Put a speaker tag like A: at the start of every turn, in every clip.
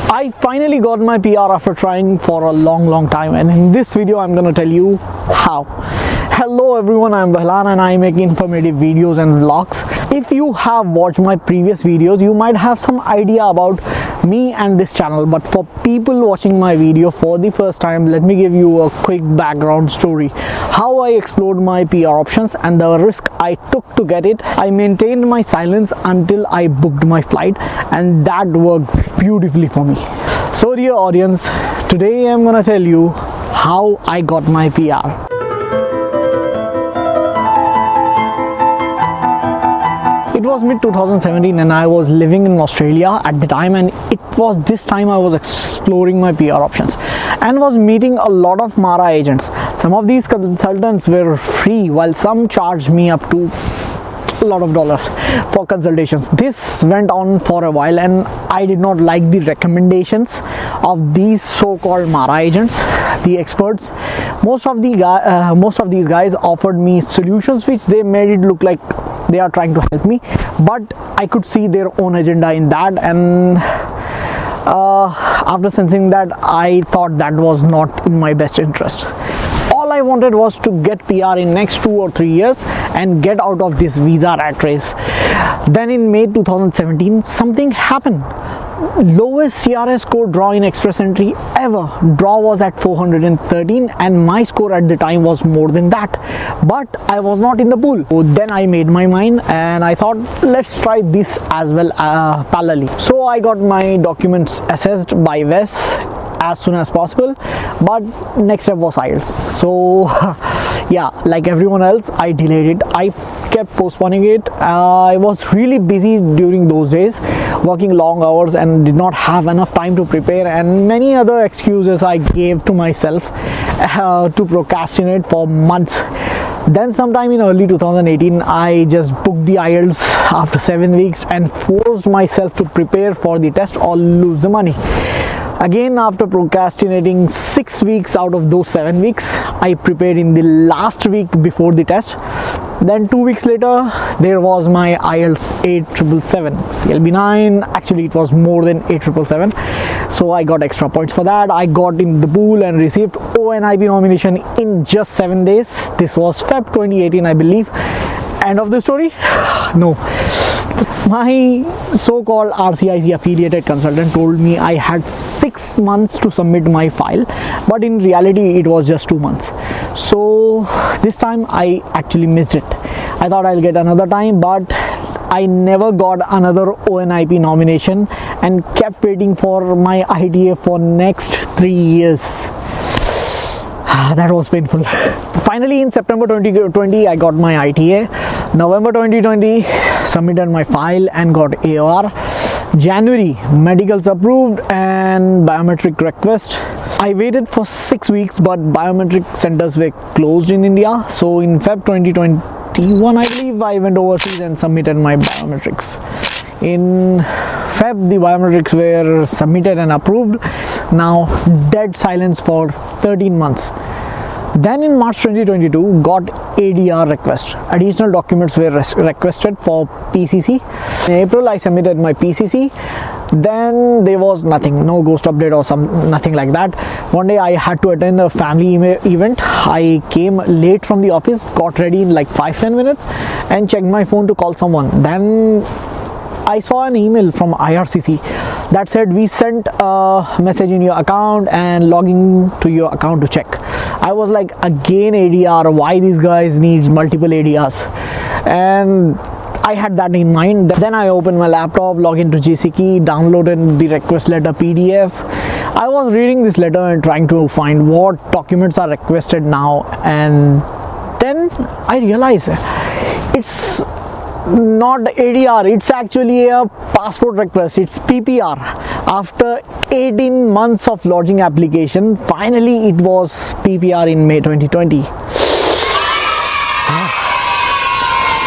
A: I finally got my PR after trying for a long time, and in this video I'm gonna tell you how. Hello everyone, I'm Wahelan and I make informative videos and vlogs. If you have watched my previous videos, you might have some idea about me and this channel, but for people watching my video for the first time, let me give you a quick background story. How I explored my PR options and the risk I took to get it. I maintained my silence until I booked my flight, and that worked beautifully for me. So dear audience, today I'm gonna tell you how I got my PR. It was mid 2017 and I was living in Australia at the time, and it was this time I was exploring my PR options and was meeting a lot of Mara agents. Some of these consultants were free while some charged me up to a lot of dollars for consultations. This went on for a while and I did not like the recommendations of these so-called Mara agents, the experts. Most of these guys offered me solutions which they made it look like they are trying to help me, but I could see their own agenda in that, and after sensing that, I thought that was not in my best interest. All I wanted was to get PR in next 2 or 3 years and get out of this visa rat race. Then in May 2017, something happened. Lowest CRS score draw in express entry ever. Draw was at 413 and my score at the time was more than that, but I was not in the pool. So then I made my mind and I thought, let's try this as well parallelly. So I got my documents assessed by Wes as soon as possible, but next step was IELTS. So yeah, like everyone else, I delayed it. I kept postponing it. I was really busy during those days, working long hours and did not have enough time to prepare, and many other excuses I gave to myself to procrastinate for months. Then sometime in early 2018, I just booked the IELTS after 7 weeks and forced myself to prepare for the test or lose the money. Again, after procrastinating 6 weeks out of those 7 weeks, I prepared in the last week before the test. Then 2 weeks later, there was my IELTS 8777, CLB 9. Actually, it was more than 8777. So I got extra points for that. I got in the pool and received ONIP nomination in just 7 days. This was Feb 2018, I believe. End of the story? No. My so-called RCIC affiliated consultant told me I had 6 months to submit my file, but in reality it was just 2 months. So this time I actually missed it. I thought I'll get another time, but I never got another ONIP nomination and kept waiting for my ITA for next 3 years. That was painful. Finally, in September 2020, I got my ITA. November 2020, submitted my file and got AOR. January, medicals approved and biometric request. I waited for 6 weeks, but biometric centers were closed in India. So in Feb 2021, I believe, I went overseas and submitted my biometrics. In Feb, the biometrics were submitted and approved. Now dead silence for 13 months. Then in March 2022, got ADR request. Additional documents were requested for PCC. In April, I submitted my PCC. Then there was nothing, no ghost update or nothing like that. One day I had to attend a family event. I came late from the office, got ready in like 5-10 minutes and checked my phone to call someone. Then I saw an email from IRCC that said we sent a message in your account and logging to your account to check. I was like, again ADR, why these guys need multiple ADRs? And I had that in mind. Then I opened my laptop, logged into GCKey, downloaded the request letter PDF. I was reading this letter and trying to find what documents are requested now, and then I realized it's not ADR, it's actually a passport request. It's PPR. After 18 months of lodging application, finally it was PPR in May 2020.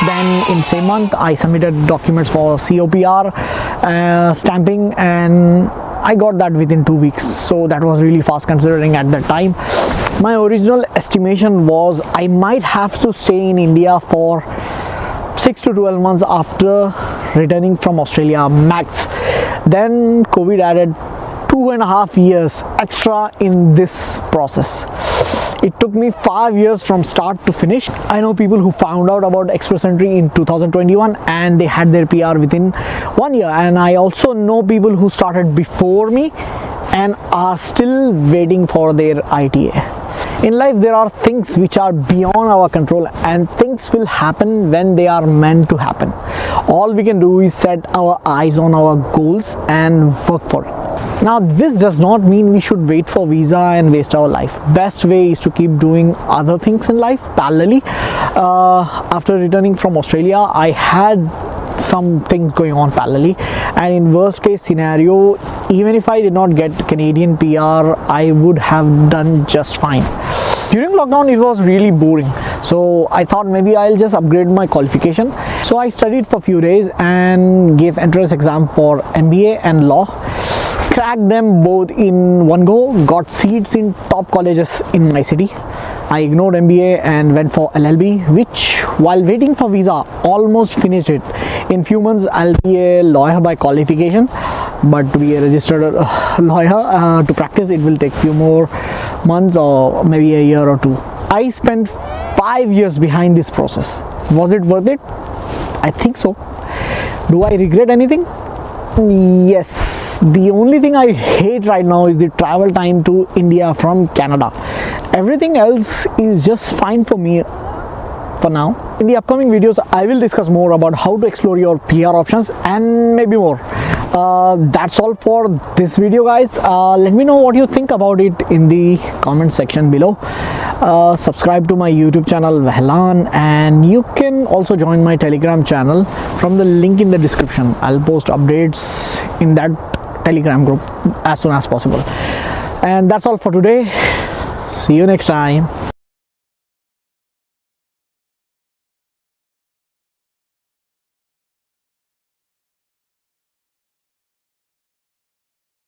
A: Then in same month I submitted documents for COPR stamping, and I got that within 2 weeks. So that was really fast considering at that time. My original estimation was I might have to stay in India for 6 to 12 months after returning from Australia max. Then COVID added 2.5 years extra in this process. It took me 5 years from start to finish. I know people who found out about Express Entry in 2021 and they had their PR within 1 year, and I also know people who started before me and are still waiting for their ITA. In life, there are things which are beyond our control, and things will happen when they are meant to happen. All we can do is set our eyes on our goals and work for it. Now, this does not mean we should wait for visa and waste our life. Best way is to keep doing other things in life parallelly. After returning from Australia, I had some things going on parallelly, and in worst case scenario, even if I did not get Canadian PR, I would have done just fine. During lockdown, it was really boring, so I thought maybe I'll just upgrade my qualification. So I studied for a few days and gave entrance exam for MBA and law. Cracked them both in one go, got seats in top colleges in my city. I ignored MBA and went for LLB, which, while waiting for visa, almost finished it. In few months, I'll be a lawyer by qualification, but to be a registered lawyer, to practice, it will take few more months or maybe a year or two. I spent 5 years behind this process. Was it worth it? I think so. Do I regret anything? Yes. The only thing I hate right now is the travel time to India from Canada. Everything else is just fine for me for now. In the upcoming videos, I will discuss more about how to explore your PR options and maybe more. That's all for this video, guys. Let me know what you think about it in the comment section below. Subscribe to my YouTube channel Wahelan, and you can also join my Telegram channel from the link in the description. I'll post updates in that Telegram group as soon as possible. And that's all for today. See you next time.